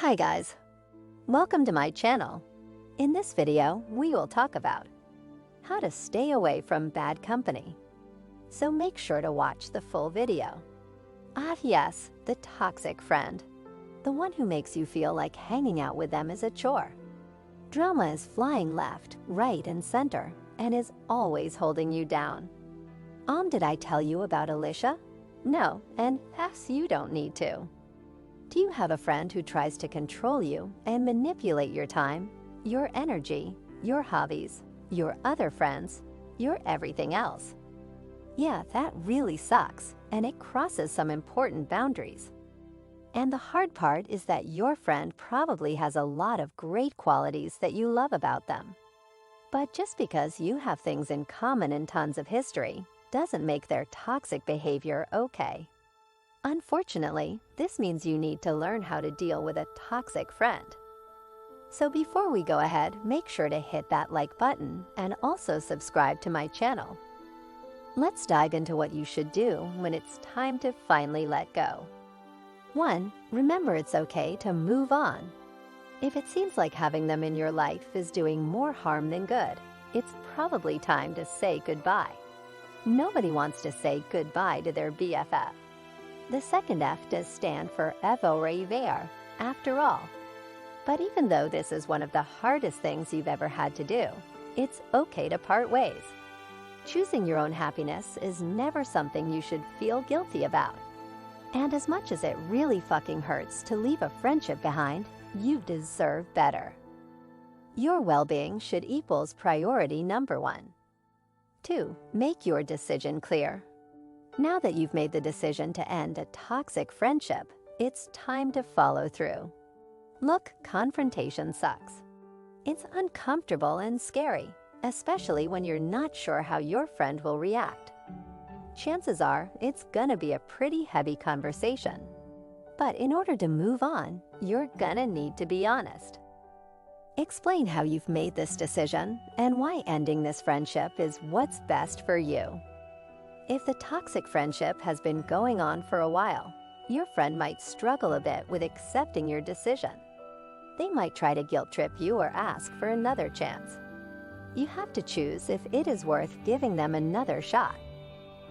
Hi guys, welcome to my channel. In this video, we will talk about how to stay away from bad company. So make sure to watch the full video. Yes, the toxic friend. The one who makes you feel like hanging out with them is a chore. Drama is flying left, right, and center, and is always holding you down. Did I tell you about Alicia? No, and yes, you don't need to. Do you have a friend who tries to control you and manipulate your time, your energy, your hobbies, your other friends, your everything else? Yeah, that really sucks, and it crosses some important boundaries. And the hard part is that your friend probably has a lot of great qualities that you love about them. But just because you have things in common in tons of history doesn't make their toxic behavior okay. Unfortunately, this means you need to learn how to deal with a toxic friend. So before we go ahead, make sure to hit that like button and also subscribe to my channel. Let's dive into what you should do when it's time to finally let go. 1. Remember it's okay to move on. If it seems like having them in your life is doing more harm than good, it's probably time to say goodbye. Nobody wants to say goodbye to their BFF. The second F does stand for Evo after all. But even though this is one of the hardest things you've ever had to do, it's okay to part ways. Choosing your own happiness is never something you should feel guilty about. And as much as it really fucking hurts to leave a friendship behind, you deserve better. Your well-being should equals priority number 1. 2. Make your decision clear. Now that you've made the decision to end a toxic friendship, it's time to follow through. Look, confrontation sucks. It's uncomfortable and scary, especially when you're not sure how your friend will react. Chances are it's gonna be a pretty heavy conversation. But in order to move on, you're gonna need to be honest. Explain how you've made this decision and why ending this friendship is what's best for you. If the toxic friendship has been going on for a while, your friend might struggle a bit with accepting your decision. They might try to guilt trip you or ask for another chance. You have to choose if it is worth giving them another shot.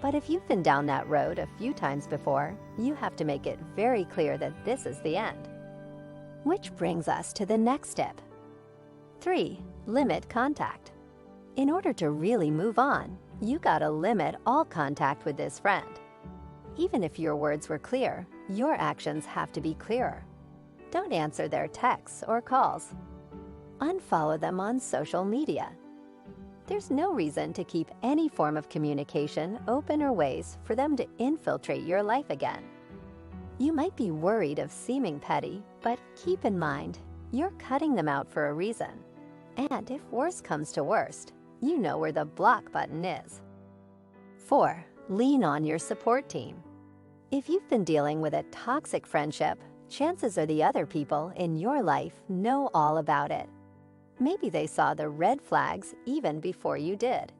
But if you've been down that road a few times before, you have to make it very clear that this is the end. Which brings us to the next step. 3. Limit contact. In order to really move on, you gotta limit all contact with this friend. Even if your words were clear, your actions have to be clearer. Don't answer their texts or calls. Unfollow them on social media. There's no reason to keep any form of communication open or ways for them to infiltrate your life again. You might be worried of seeming petty, but keep in mind, you're cutting them out for a reason. And if worst comes to worst, you know where the block button is. 4. Lean on your support team. If you've been dealing with a toxic friendship, chances are the other people in your life know all about it. Maybe they saw the red flags even before you did.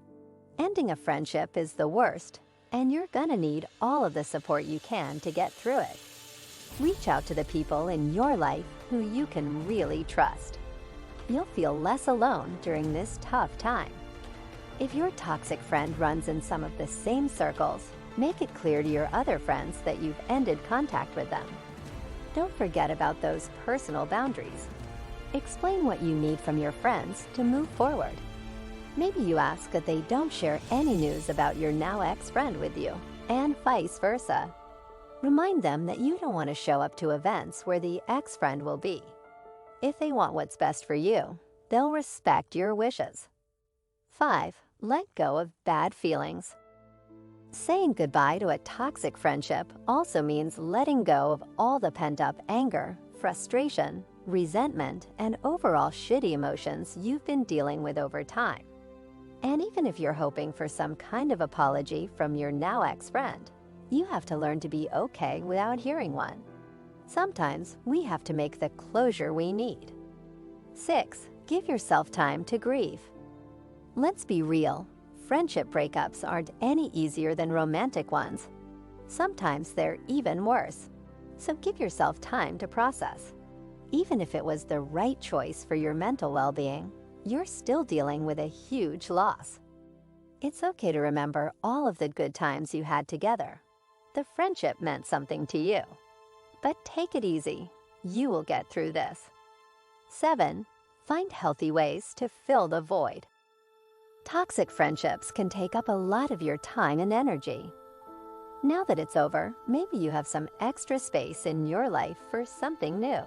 Ending a friendship is the worst, and you're gonna need all of the support you can to get through it. Reach out to the people in your life who you can really trust. You'll feel less alone during this tough time. If your toxic friend runs in some of the same circles, make it clear to your other friends that you've ended contact with them. Don't forget about those personal boundaries. Explain what you need from your friends to move forward. Maybe you ask that they don't share any news about your now ex-friend with you, and vice versa. Remind them that you don't want to show up to events where the ex-friend will be. If they want what's best for you, they'll respect your wishes. 5. Let go of bad feelings. Saying goodbye to a toxic friendship also means letting go of all the pent-up anger, frustration, resentment, and overall shitty emotions you've been dealing with over time. And even if you're hoping for some kind of apology from your now ex-friend, you have to learn to be okay without hearing one. Sometimes we have to make the closure we need. 6. Give yourself time to grieve. Let's be real, friendship breakups aren't any easier than romantic ones. Sometimes they're even worse. So give yourself time to process. Even if it was the right choice for your mental well-being, you're still dealing with a huge loss. It's okay to remember all of the good times you had together. The friendship meant something to you. But take it easy. You will get through this. 7. Find healthy ways to fill the void. Toxic friendships can take up a lot of your time and energy. Now that it's over, maybe you have some extra space in your life for something new.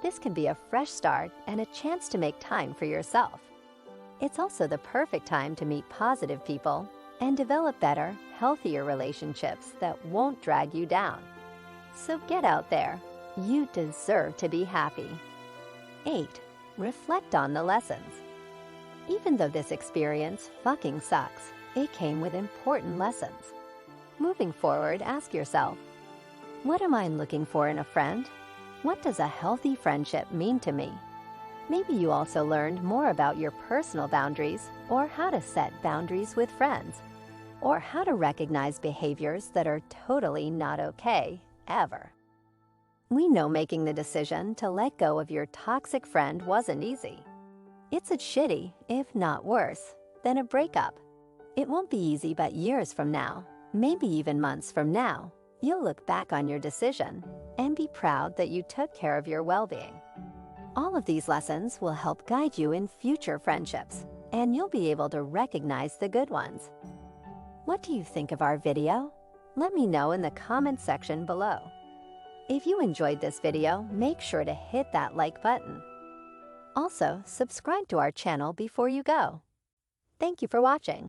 This can be a fresh start and a chance to make time for yourself. It's also the perfect time to meet positive people and develop better, healthier relationships that won't drag you down. So get out there. You deserve to be happy. 8. Reflect on the lessons. Even though this experience fucking sucks, it came with important lessons. Moving forward, ask yourself, what am I looking for in a friend? What does a healthy friendship mean to me? Maybe you also learned more about your personal boundaries, or how to set boundaries with friends, or how to recognize behaviors that are totally not okay, ever. We know making the decision to let go of your toxic friend wasn't easy. It's as shitty, if not worse, than a breakup. It won't be easy, but years from now, maybe even months from now, you'll look back on your decision and be proud that you took care of your well-being. All of these lessons will help guide you in future friendships, and you'll be able to recognize the good ones. What do you think of our video? Let me know in the comment section below. If you enjoyed this video, make sure to hit that like button. Also, subscribe to our channel before you go. Thank you for watching.